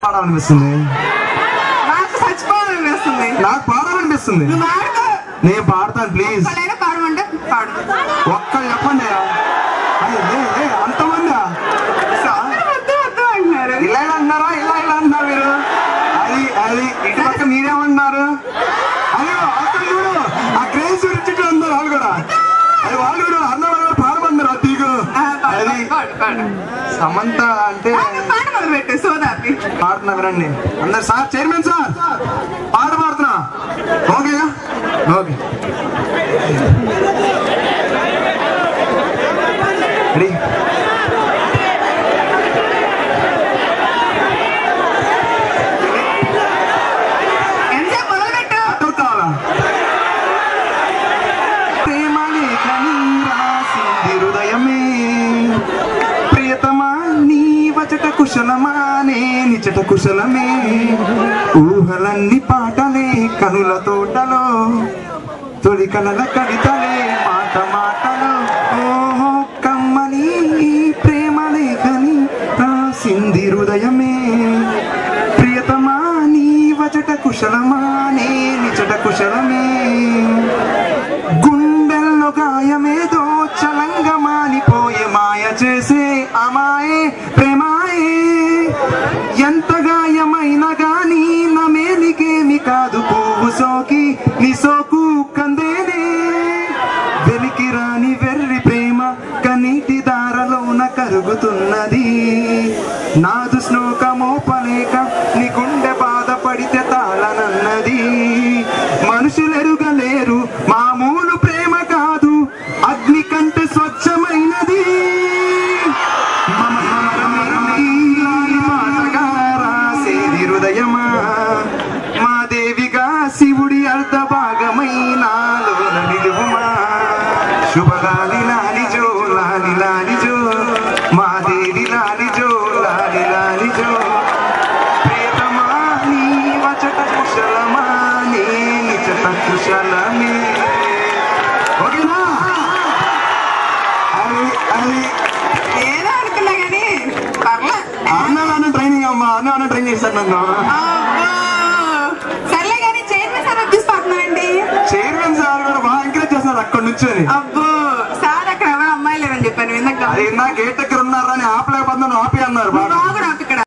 పాడాలనిపిస్తుంది, నాకు చచ్చిపోవాలనిపిస్తుంది, నాకు పాడాలనిపిస్తుంది. నేను పాడతాను ప్లీజ్. పాడమంటే పాడు. ఒక్కరు చెప్పండి. అంతమంది అంటున్నారు. ఇలా అన్నారా? ఇలా అంటున్నారు మీరు. అది ఇటు పక్క మీరేమన్నారు? అయ్యో అక్కడ చూడు, ఆ క్రేజ్ గురించి అన్నారు వాళ్ళు కూడా. అది వాళ్ళు కూడా అన్న వాళ్ళు పాడమన్నారు. ఆ తీగు అది సమంత అంటే పెట్టు సోదాపి పాడుతున్నా వినండి అందరు. సార్ చైర్మన్ సార్ పాట పాడుతున్నా. ఓకేగా? Okay ready. ఎంతసేపు మొదలుపెట్టు. అటు కావాలా? ప్రేమని కని రాసింది హృదయమే, ప్రియతమా నీ వచట కుశలమా నే నిచట కుశలమే, ఊహలన్నీ పాటలే కనుల తోటలో, తొలి కలల కవితలే మాట మాటలో, ఓహో కమ్మని ప్రేమలే కని రాసింది హృదయమే, ప్రియతమా నీ వచట కుశలమా నే నిచట కుశలమే, గుండెల్లో గాయమేదో చలంగా మానిపోయే మాయ చేసే అమాయే ప్రేమాయే, ఎంత గాయమైనా గాని నా మేలికేమి కాదు పువ్వు సోకి నీ సోకు కందేనే, వెలికి రాని వెర్రి ప్రేమ కనీటి దారలోన కరుగుతున్నది, నాదు స్నోక మోపలేక నీ గుండె బాధపడితే తాళనన్నది, మనుషులెరుగలేరు మామూలు ప్రేమ కాదు అగ్ని కంటే స్వచ్ఛమైనది, రాసేది హృదయమా మా దేవిగా శివుడి అర్ధ భాగమై నాలోన నిలువుమా, శుభలాలి లాలిజో లాలి లాలిజో మా దేవి లాలిజో లాలి లాలిజో, ప్రియతమా నీ వచట కుశలమా నే నిచట కుశలమే. ఓకేనా? అది ఏదో అనుకున్నా కానీ పర్లే. అన్న ట్రైనింగ్ అమ్మా, అన్న ట్రైనింగ్ చేశారు నన్ను. సర్లే కానీ చైర్మన్ సార్ వచ్చేస్తున్నారండి. చైర్మన్ సార్ కూడా బాగా ఎంకరేజ్ చేస్తారు అక్కడ నుంచి. అబ్బో సార్ అక్కడ ఎవరు అమ్మాయి లేదని చెప్పాను ఇందాక. అది నా గేట్ దగ్గర